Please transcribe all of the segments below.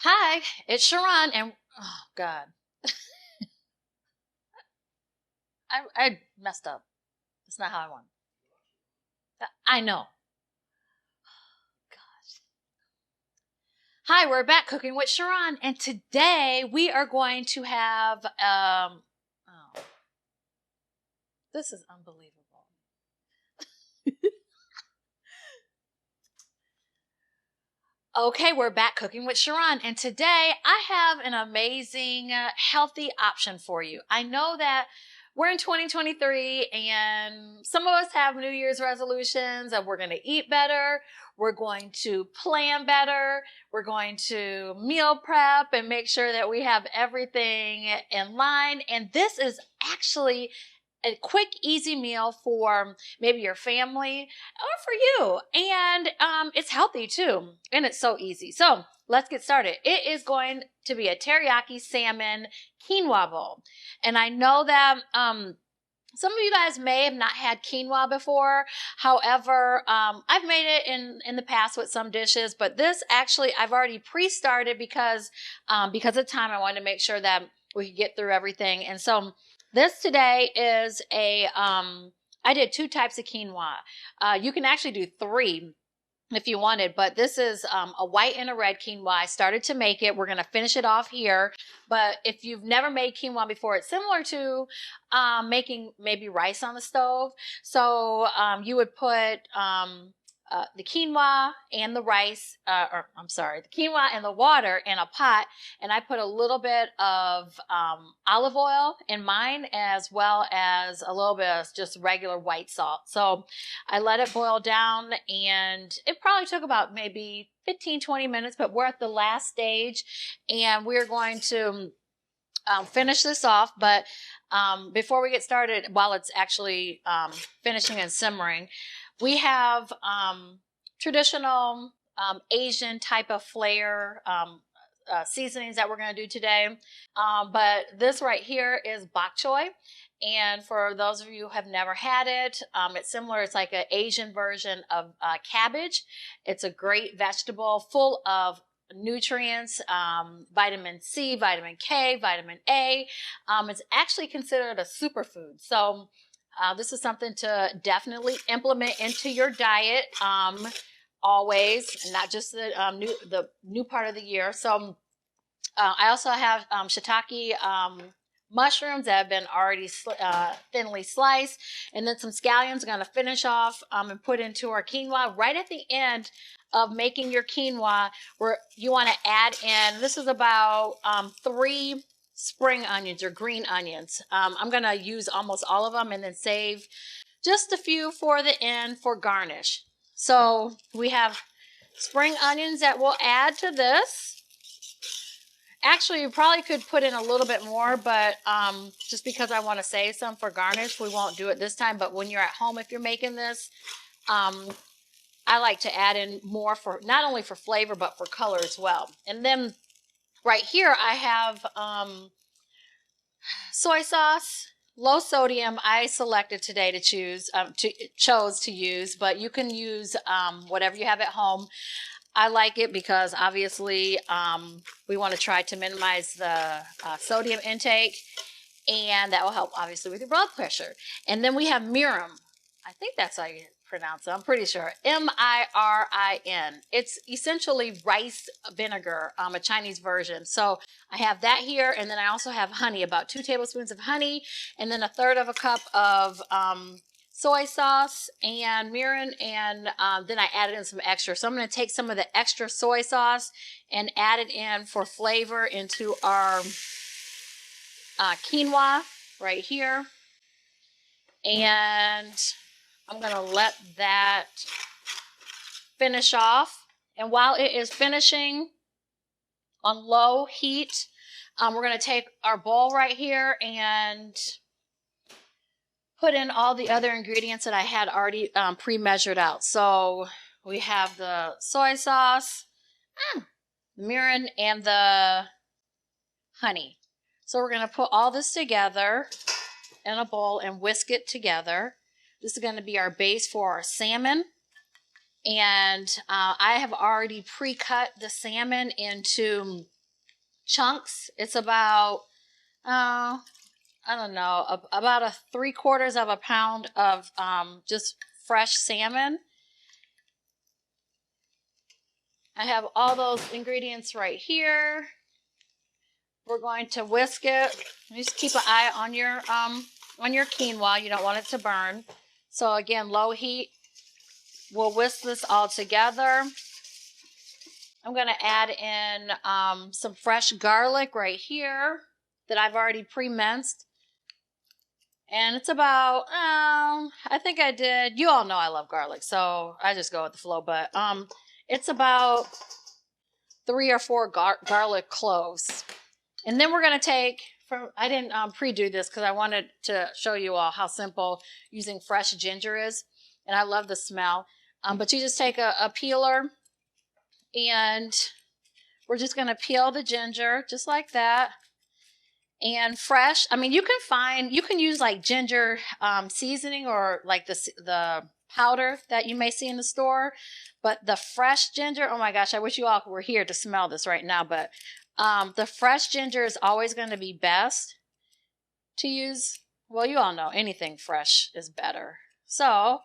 Hi, it's Sharon, and oh God, I messed up. That's not how I want. I know. God. Hi, we're back cooking with Sharon, and today we are going to have Oh, this is unbelievable. Okay, we're back cooking with Sharon, and today I have an amazing, healthy option for you. I know that we're in 2023, and some of us have New Year's resolutions that we're going to eat better, we're going to plan better, we're going to meal prep and make sure that we have everything in line. And this is actually a quick, easy meal for maybe your family or for you. And it's healthy too. And it's so easy. So let's get started. It is going to be a teriyaki salmon quinoa bowl. And I know that some of you guys may have not had quinoa before. However, I've made it in the past with some dishes, but this actually I've already pre-started because of time. I wanted to make sure that we could get through everything. And so this today is I did 2 types of quinoa. You can actually do 3 if you wanted, but this is a white and a red quinoa. I started to make it. We're going to finish it off here. But if you've never made quinoa before, it's similar to making maybe rice on the stove. So you would put the quinoa and the rice, the quinoa and the water in a pot. And I put a little bit of olive oil in mine, as well as a little bit of just regular white salt. So I let it boil down, and it probably took about maybe 15-20 minutes, but we're at the last stage, and we're going to finish this off. But before we get started, while it's actually finishing and simmering, we have traditional Asian type of flair seasonings that we're going to do today. But this right here is bok choy. And for those of you who have never had it, it's similar. It's like an Asian version of cabbage. It's a great vegetable full of nutrients, vitamin C, vitamin K, vitamin A. It's actually considered a superfood. So this is something to definitely implement into your diet always, not just the new part of the year. So I also have shiitake mushrooms that have been already thinly sliced, and then some scallions. I'm going to finish off and put into our quinoa right at the end of making your quinoa, where you want to add in. This is about 3 spring onions or green onions. I'm going to use almost all of them and then save just a few for the end for garnish. So we have spring onions that we'll add to this. Actually, you probably could put in a little bit more, but just because I want to save some for garnish, we won't do it this time. But when you're at home, if you're making this, I like to add in more for not only for flavor, but for color as well. And then right here, I have soy sauce, low sodium. I selected today to chose to use, but you can use whatever you have at home. I like it because obviously we want to try to minimize the sodium intake, and that will help obviously with your blood pressure. And then we have mirin. I think that's how you pronounce it. I'm pretty sure. mirin. It's essentially rice vinegar, a Chinese version. So I have that here, and then I also have honey, about 2 tablespoons of honey, and then 1/3 of a cup of soy sauce and mirin, and then I added in some extra. So I'm going to take some of the extra soy sauce and add it in for flavor into our quinoa right here. And I'm going to let that finish off. And while it is finishing on low heat, we're going to take our bowl right here and put in all the other ingredients that I had already pre-measured out. So we have the soy sauce, the mirin, and the honey. So we're going to put all this together in a bowl and whisk it together. This is going to be our base for our salmon. And I have already pre-cut the salmon into chunks. It's about, I don't know, about a 3/4 of a pound of just fresh salmon. I have all those ingredients right here. We're going to whisk it. Just keep an eye on your quinoa. You don't want it to burn. So again, low heat. We'll whisk this all together. I'm going to add in some fresh garlic right here that I've already pre-minced. And it's about, I think I did, you all know I love garlic, so I just go with the flow, but it's about 3 or 4 garlic cloves. And then we're going to take, I didn't pre-do this because I wanted to show you all how simple using fresh ginger is. And I love the smell. But you just take a peeler and we're just going to peel the ginger just like that. And fresh, I mean, you can use like ginger seasoning or like the powder that you may see in the store. But the fresh ginger, oh my gosh, I wish you all were here to smell this right now. But the fresh ginger is always going to be best to use. Well, you all know anything fresh is better. So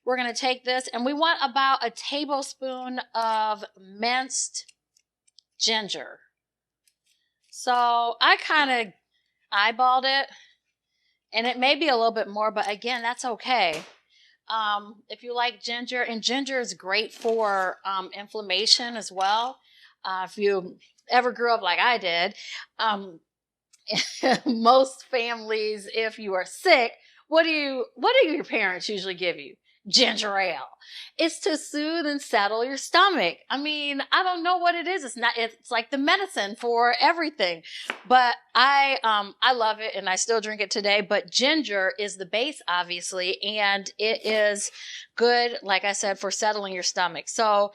we're going to take this and we want about a tablespoon of minced ginger. So I kind of eyeballed it and it may be a little bit more, but again, that's okay. If you like ginger, and ginger is great for inflammation as well. If you ever grew up like I did, most families, if you are sick, what do your parents usually give you? Ginger ale. It's to soothe and settle your stomach. I mean, I don't know what it is. It's like the medicine for everything. But I love it and I still drink it today. But ginger is the base, obviously, and it is good, like I said, for settling your stomach. So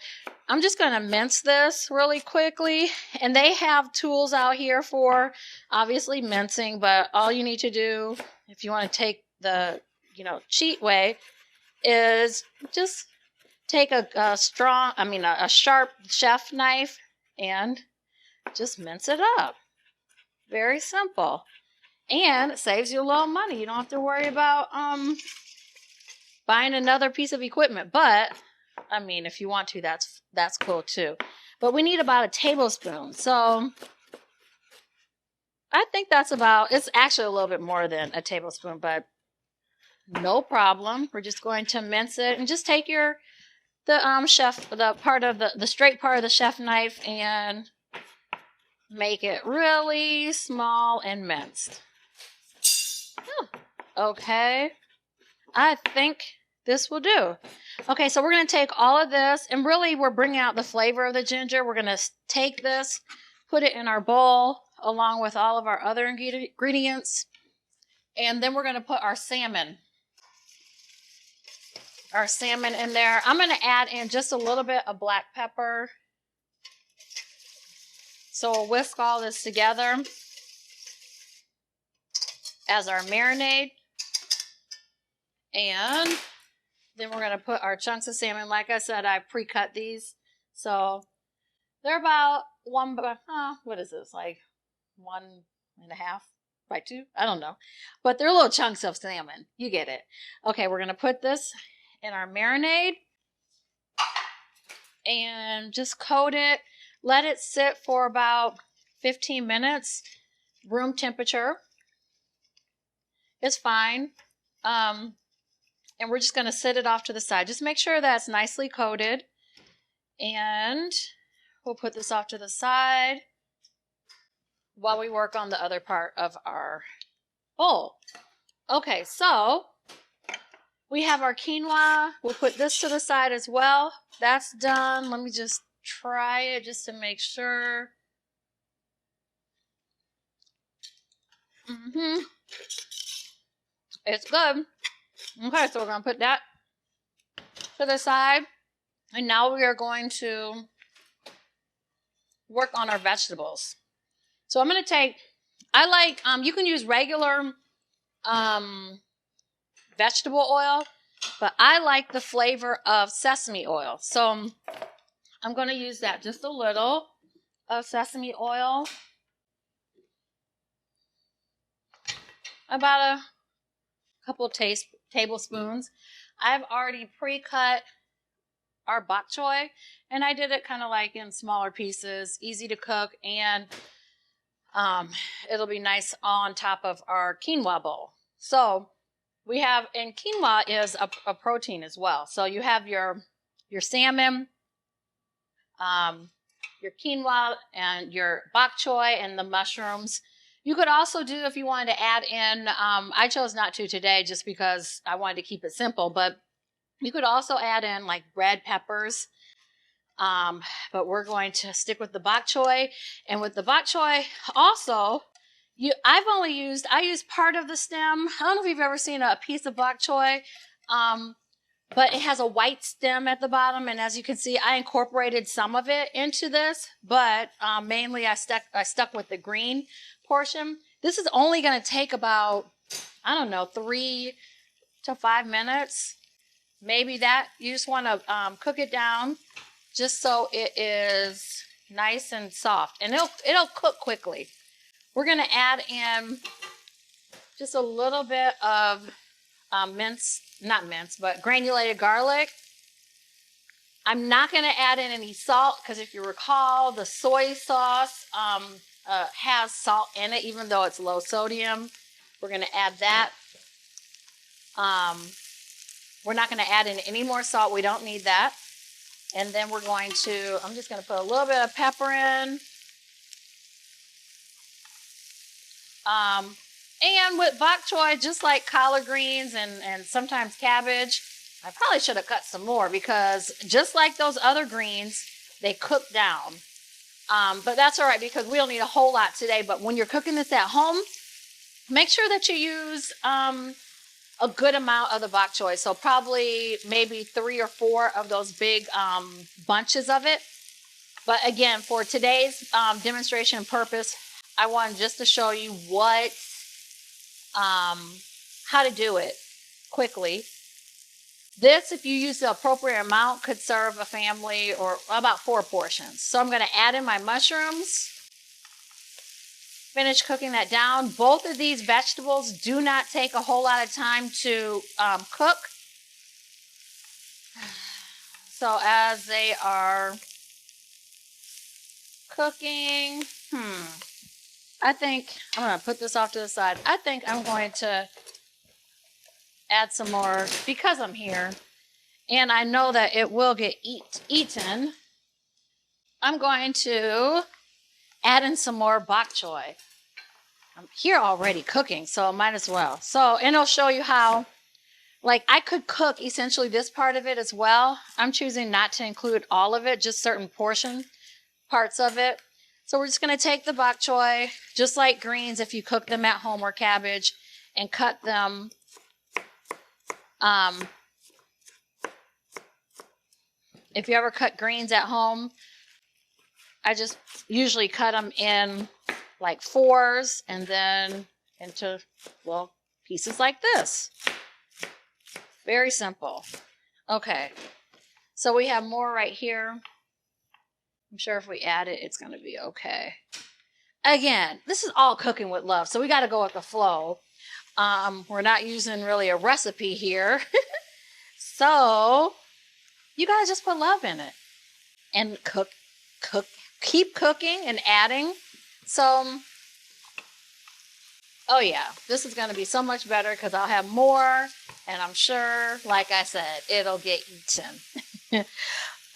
I'm just going to mince this really quickly. And they have tools out here for obviously mincing, but all you need to do if you want to take the, cheat way is just take a sharp chef knife and just mince it up. Very simple. And it saves you a little money. You don't have to worry about buying another piece of equipment. But, I mean, if you want to, that's cool too. But we need about a tablespoon. So I think it's actually a little bit more than a tablespoon, but no problem. We're just going to mince it and just take the straight part of the chef knife and make it really small and minced. Okay. I think this will do. Okay, so we're going to take all of this and really we're bringing out the flavor of the ginger. We're going to take this, put it in our bowl along with all of our other ingredients. And then we're going to put our salmon in there. I'm going to add in just a little bit of black pepper. So we'll whisk all this together as our marinade. And then we're going to put our chunks of salmon. Like I said, I pre-cut these. So they're about what is this? Like 1.5 by 2? I don't know. But they're little chunks of salmon. You get it. Okay, we're going to put this in our marinade and just coat it. Let it sit for about 15 minutes. Room temperature. It's fine. And we're just going to set it off to the side. Just make sure that's nicely coated. And we'll put this off to the side while we work on the other part of our bowl. Okay, so we have our quinoa. We'll put this to the side as well. That's done. Let me just try it just to make sure. It's good. Okay, so we're going to put that to the side. And now we are going to work on our vegetables. So I'm going to take, you can use regular vegetable oil, but I like the flavor of sesame oil. So I'm going to use that, just a little of sesame oil. about a couple tablespoons. I've already pre-cut our bok choy, and I did it kind of like in smaller pieces, easy to cook, and it'll be nice on top of our quinoa bowl. So we have, and quinoa is a protein as well. So you have your salmon, your quinoa, and your bok choy, and the mushrooms. You could also do, if you wanted to add in, I chose not to today just because I wanted to keep it simple, but you could also add in like red peppers. But we're going to stick with the bok choy. And with the bok choy, also, I use part of the stem. I don't know if you've ever seen a piece of bok choy, but it has a white stem at the bottom. And as you can see, I incorporated some of it into this, but mainly I stuck with the green portion. This is only going to take about, I don't know, 3 to 5 minutes. Maybe that. You just want to cook it down just so it is nice and soft, and it'll cook quickly. We're going to add in just a little bit of granulated garlic. I'm not going to add in any salt because if you recall, the soy sauce has salt in it, even though it's low sodium. We're going to add that. We're not going to add in any more salt. We don't need that. And then we're going to, I'm just going to put a little bit of pepper in. And with bok choy, just like collard greens and sometimes cabbage, I probably should have cut some more because just like those other greens, they cook down. But that's all right because we don't need a whole lot today. But when you're cooking this at home, make sure that you use a good amount of the bok choy. So probably maybe 3 or 4 of those big bunches of it. But again, for today's demonstration purpose, I wanted just to show you how to do it quickly. This, if you use the appropriate amount, could serve a family or about 4 portions. So I'm going to add in my mushrooms. Finish cooking that down. Both of these vegetables do not take a whole lot of time to cook. So as they are cooking, I think I'm going to put this off to the side. I think I'm going to add some more because I'm here and I know that it will get eaten. I'm going to add in some more bok choy. I'm here already cooking, so I might as well. So, and it'll show you how, like, I could cook essentially this part of it as well. I'm choosing not to include all of it, just certain parts of it. So we're just going to take the bok choy, just like greens if you cook them at home or cabbage, and cut them. If you ever cut greens at home, I just usually cut them in like 4s and then into, well, pieces like this. Very simple. Okay, so we have more right here. I'm sure if we add it, it's going to be okay. Again, this is all cooking with love, so we got to go with the flow. We're not using really a recipe here. So you got to just put love in it and cook, keep cooking and adding. So, oh yeah, this is going to be so much better because I'll have more, and I'm sure, like I said, it'll get eaten.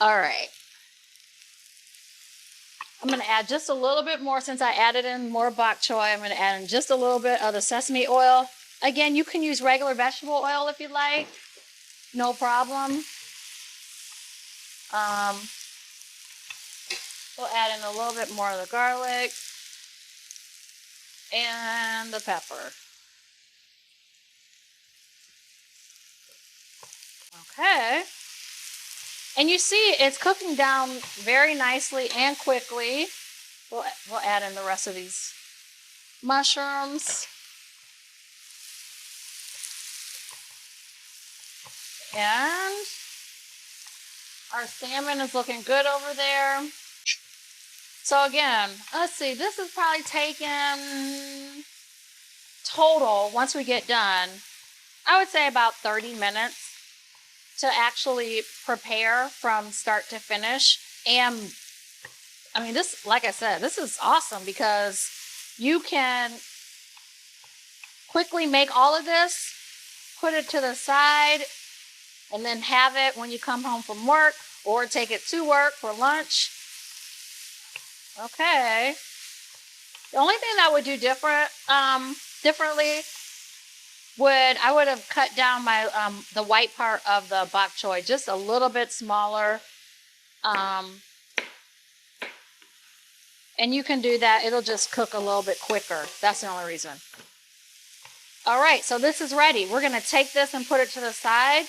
All right. I'm going to add just a little bit more since I added in more bok choy. I'm going to add in just a little bit of the sesame oil. Again, you can use regular vegetable oil if you like. No problem. We'll add in a little bit more of the garlic and the pepper. Okay. And you see it's cooking down very nicely and quickly. We'll add in the rest of these mushrooms. And our salmon is looking good over there. So again, let's see, this is probably taken total, once we get done, I would say about 30 minutes to actually prepare from start to finish. And I mean, this, like I said, this is awesome because you can quickly make all of this, put it to the side, and then have it when you come home from work or take it to work for lunch. Okay. The only thing that I would do differently I would have cut down my the white part of the bok choy just a little bit smaller. And you can do that. It'll just cook a little bit quicker. That's the only reason. All right, so this is ready. We're going to take this and put it to the side.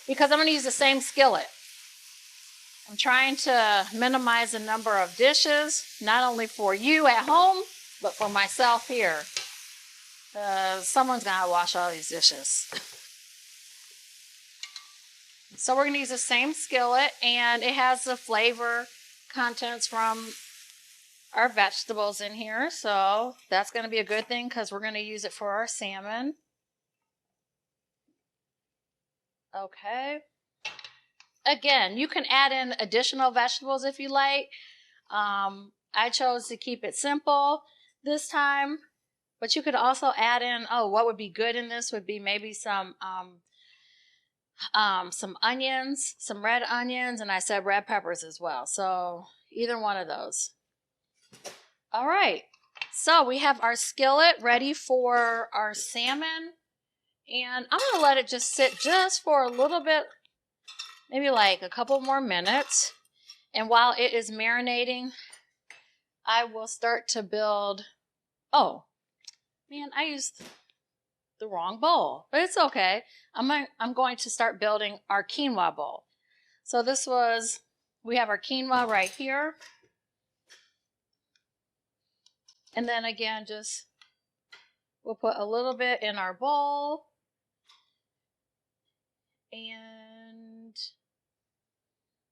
Because I'm going to use the same skillet. I'm trying to minimize the number of dishes, not only for you at home, but for myself here. Someone's going to wash all these dishes. So we're going to use the same skillet, and it has the flavor contents from our vegetables in here. So that's going to be a good thing because we're going to use it for our salmon. Okay. Again, you can add in additional vegetables if you like. I chose to keep it simple this time, but you could also add in, what would be good in this would be maybe some onions, some red onions, and I said red peppers as well. So either one of those. All right. So we have our skillet ready for our salmon, and I'm going to let it just sit just for a little bit, maybe like a couple more minutes. And while it is marinating, I will start to build. Oh, man, I used the wrong bowl, but it's okay. I'm going to start building our quinoa bowl. So we have our quinoa right here. And then again, we'll put a little bit in our bowl. And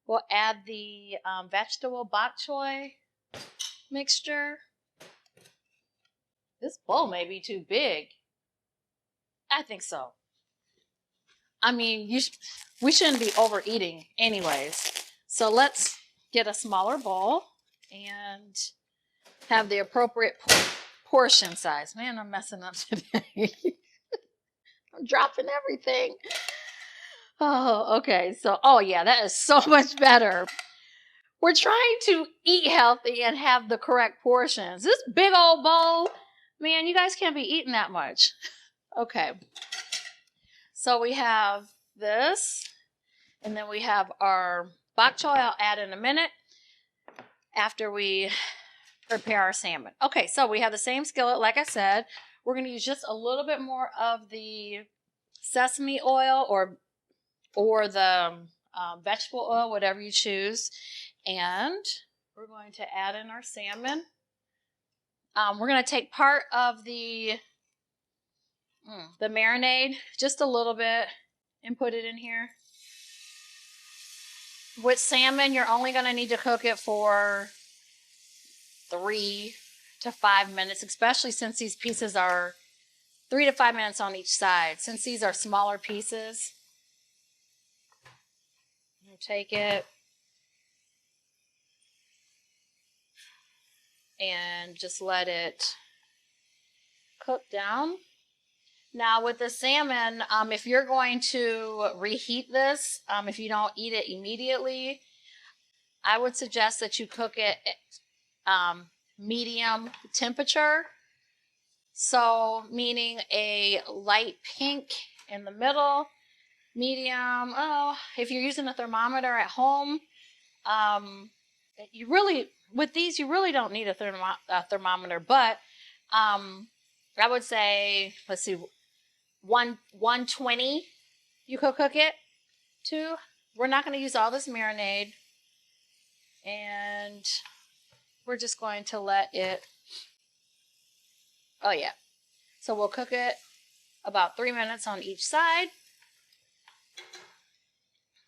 we'll add the vegetable bok choy mixture. This bowl may be too big. I think so. I mean, we shouldn't be overeating anyways. So let's get a smaller bowl and have the appropriate portion size. Man, I'm messing up today. I'm dropping everything. Oh, okay. So, yeah, that is so much better. We're trying to eat healthy and have the correct portions. This big old bowl, man, you guys can't be eating that much. Okay. So we have this, and then we have our bok choy. I'll add in a minute after we prepare our salmon. Okay, so we have the same skillet, like I said. We're going to use just a little bit more of the sesame oil or the vegetable oil, whatever you choose. And we're going to add in our salmon. We're going to take part of the marinade, just a little bit, and put it in here. With salmon, you're only going to need to cook it for 3 to 5 minutes, especially since these pieces are 3 to 5 minutes on each side. Since these are smaller pieces, you take it and just let it cook down. Now with the salmon, if you're going to reheat this, if you don't eat it immediately, I would suggest that you cook it at medium temperature. So meaning a light pink in the middle, medium. If you're using a thermometer at home, with these you really don't need a thermometer. But I would say, let's see, 120 you could cook it to. We're not going to use all this marinade, and we're just going to let it. So we'll cook it about 3 minutes on each side.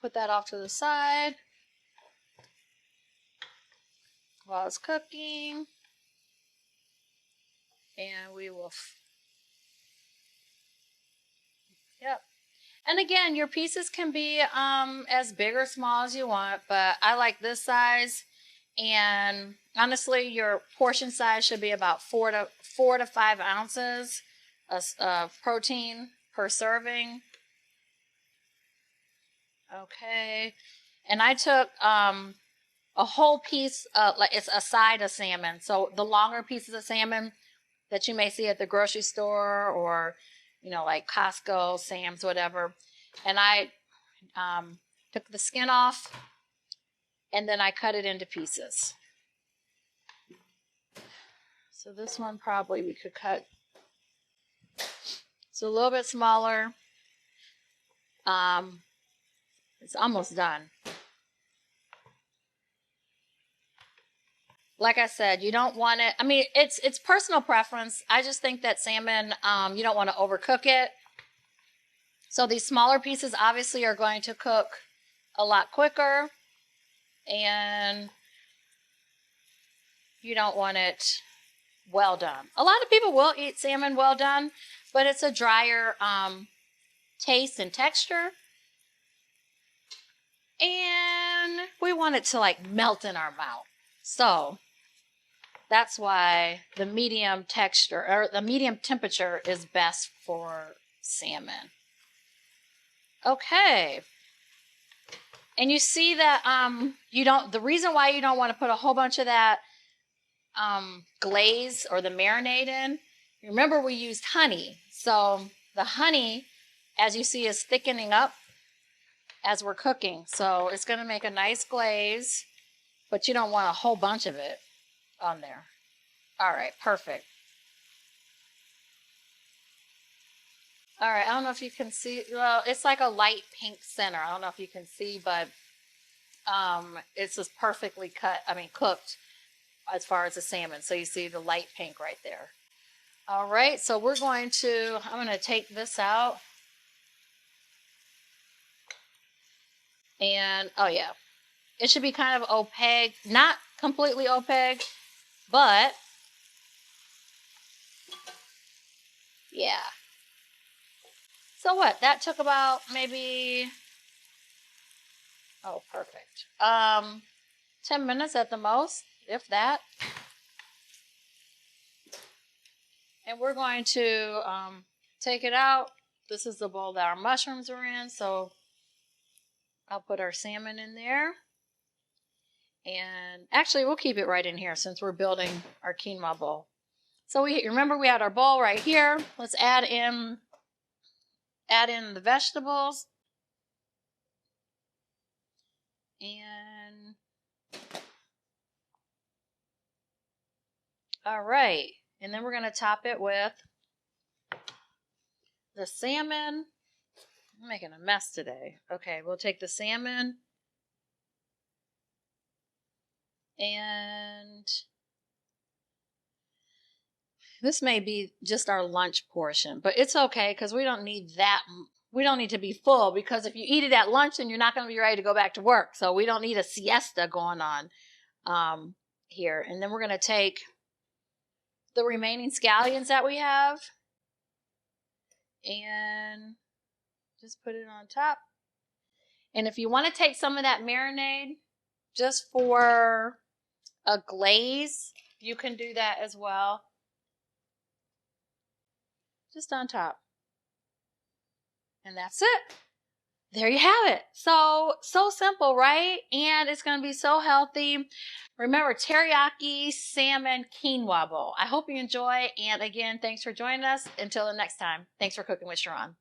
Put that off to the side. while it's cooking. And we will, yep. And again, your pieces can be as big or small as you want, but I like this size. And honestly, your portion size should be about 4 to 5 ounces of protein per serving. Okay. And I took a whole piece, like it's a side of salmon. So the longer pieces of salmon that you may see at the grocery store or, like Costco, Sam's, whatever. And I took the skin off and then I cut it into pieces. So this one probably we could cut. It's a little bit smaller. It's almost done. Like I said, you don't want it. I mean, it's personal preference. I just think that salmon, you don't want to overcook it. So these smaller pieces obviously are going to cook a lot quicker. And you don't want it well done. A lot of people will eat salmon well done, but it's a drier taste and texture. And we want it to like melt in our mouth. So that's why the medium texture or the medium temperature is best for salmon. Okay. And you see that the reason why you don't want to put a whole bunch of that glaze or the marinade in, remember we used honey. So the honey, as you see, is thickening up as we're cooking. So it's going to make a nice glaze, but you don't want a whole bunch of it on there. All right, perfect. All right, I don't know if you can see. Well, it's like a light pink center. I don't know if you can see, but it's just perfectly cooked as far as the salmon. So you see the light pink right there. All right, so I'm going to take this out. And, oh yeah, it should be kind of opaque, not completely opaque, but yeah. So what, that took about maybe, oh, perfect. 10 minutes at the most, if that. And we're going to take it out. This is the bowl that our mushrooms are in, so I'll put our salmon in there. And actually, we'll keep it right in here since we're building our quinoa bowl. So remember we had our bowl right here. Let's add in the vegetables. And all right. And then we're going to top it with the salmon. I'm making a mess today. Okay, we'll take the salmon. And this may be just our lunch portion, but it's okay because we don't need that. We don't need to be full because if you eat it at lunch, then you're not going to be ready to go back to work. So we don't need a siesta going on here. And then we're going to take the remaining scallions that we have and just put it on top. And if you want to take some of that marinade just for a glaze, you can do that as well. Just on top. And that's it. There you have it. So simple, right? And it's going to be so healthy. Remember, teriyaki salmon quinoa bowl. I hope you enjoy. And again, thanks for joining us. Until the next time, thanks for cooking with Sharon.